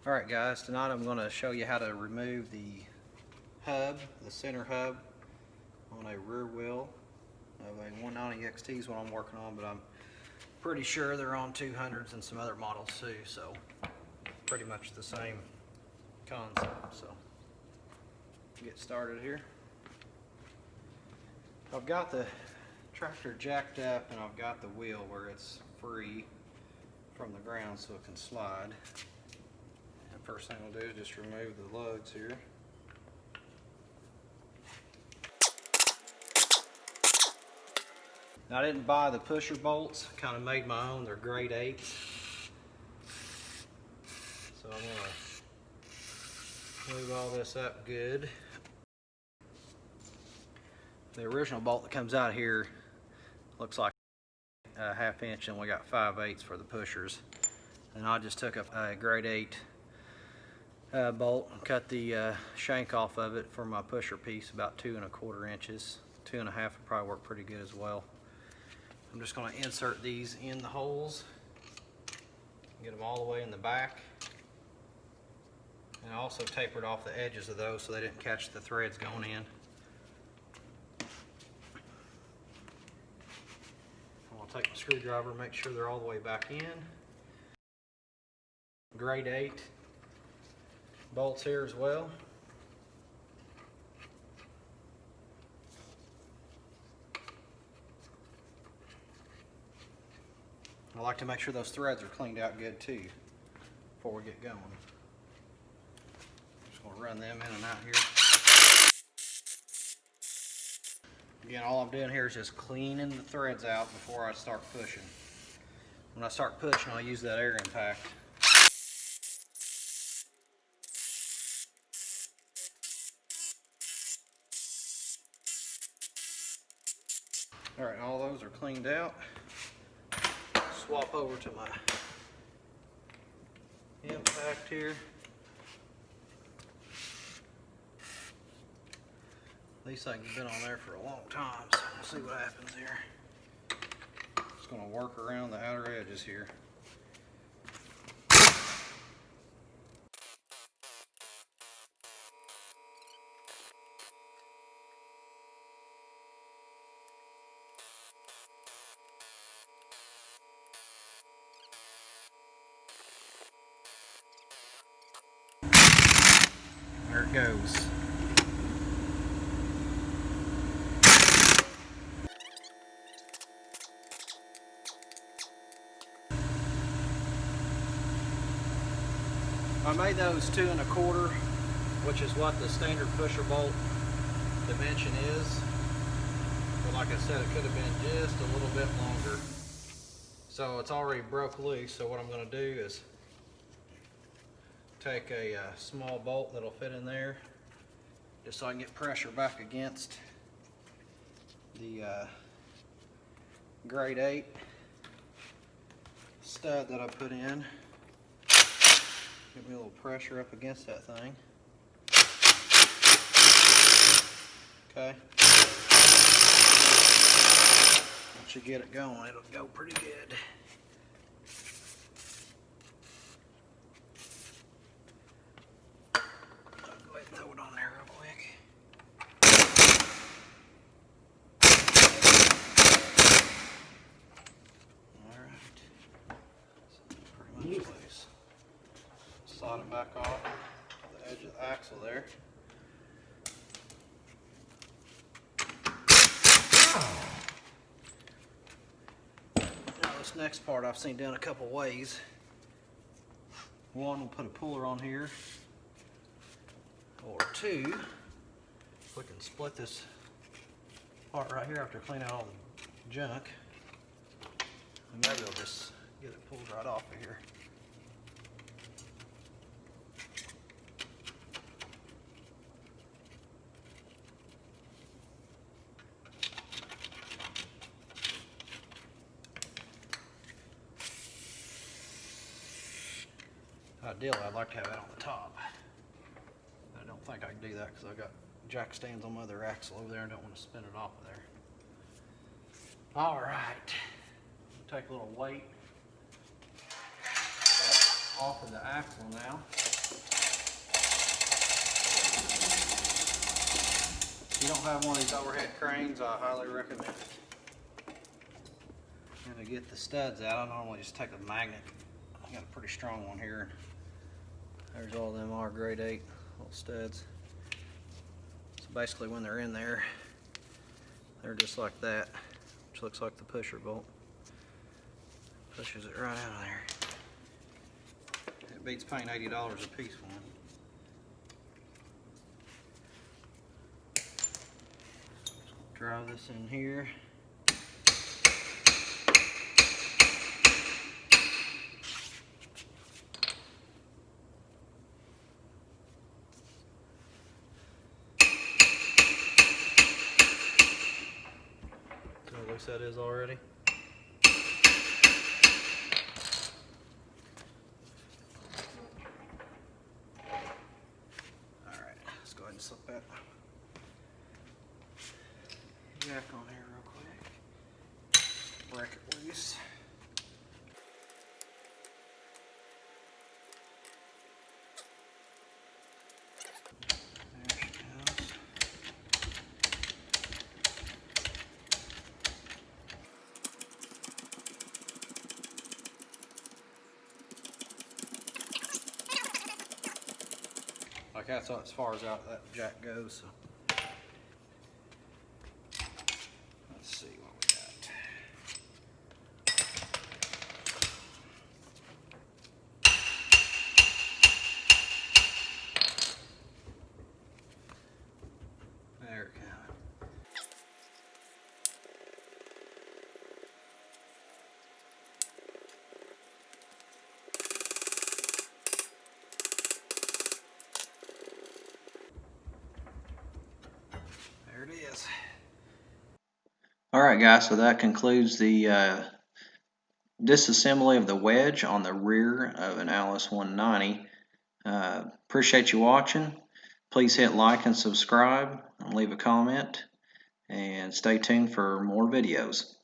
Alright guys, tonight I'm going to show you how to remove the hub, the center hub on a rear wheel of a 190 XT is what I'm working on, but I'm pretty sure they're on 200s and some other models too, so pretty much the same concept. So get started here. I've got the tractor jacked up and I've got the wheel where it's free from the ground so it can slide. First thing we'll do is just remove the lugs here. Now, I didn't buy the pusher bolts, I kind of made my own. They're grade 8s. So I'm going to move all this up good. The original bolt that comes out here looks like a 1/2 inch, and we got 5/8 for the pushers. And I just took a grade 8 bolt and cut the shank off of it for my pusher piece, about 2 1/4 inches. 2 1/2 would probably work pretty good as well. I'm just going to insert these in the holes, get them all the way in the back, and I also tapered off the edges of those so they didn't catch the threads going in. I'm going to take my screwdriver, make sure they're all the way back in. Grade 8 bolts here as well. I like to make sure those threads are cleaned out good too before we get going. Just going to run them in and out here. Again, all I'm doing here is just cleaning the threads out before I start pushing. When I start pushing, I'll use that air impact. Alright, all those are cleaned out. Swap over to my impact here. These things have been on there for a long time, so we'll see what happens here. Just going to work around the outer edges here. There it goes. I made those 2 1/4, which is what the standard pusher bolt dimension is. But like I said, it could have been just a little bit longer. So it's already broke loose, so what I'm going to do is take a small bolt that'll fit in there, just so I can get pressure back against the grade 8 stud that I put in. Give me a little pressure up against that thing. Okay. Once you get it going, it'll go pretty good. Throw it on there real quick. Alright. Pretty much loose. Slide it back off the edge of the axle there. Now this next part I've seen done a couple ways. One, we'll put a puller on here. Or 2, we can split this part right here after cleaning out all the junk, and maybe we'll just get it pulled right off of here. Ideally, I'd like to have it on the top. I don't think I can do that because I've got jack stands on my other axle over there and don't want to spin it off of there. All right, take a little weight off of the axle now. If you don't have one of these overhead cranes, I highly recommend it. And to get the studs out, I normally just take a magnet. I got a pretty strong one here. There's all of them are grade 8 little studs. So basically when they're in there, they're just like that, which looks like the pusher bolt. Pushes it right out of there. It beats paying $80 a piece for one. Drive this in here. So how loose that is already. Alright, let's go ahead and slip that jack on here real quick. Break it loose. There she goes. Like that's as far as out that jack goes. So. Let's see what we got. There we go. There it is. Alright guys, so that concludes the disassembly of the wedge on the rear of an Allis 190. Appreciate you watching. Please hit like and subscribe and leave a comment, and stay tuned for more videos.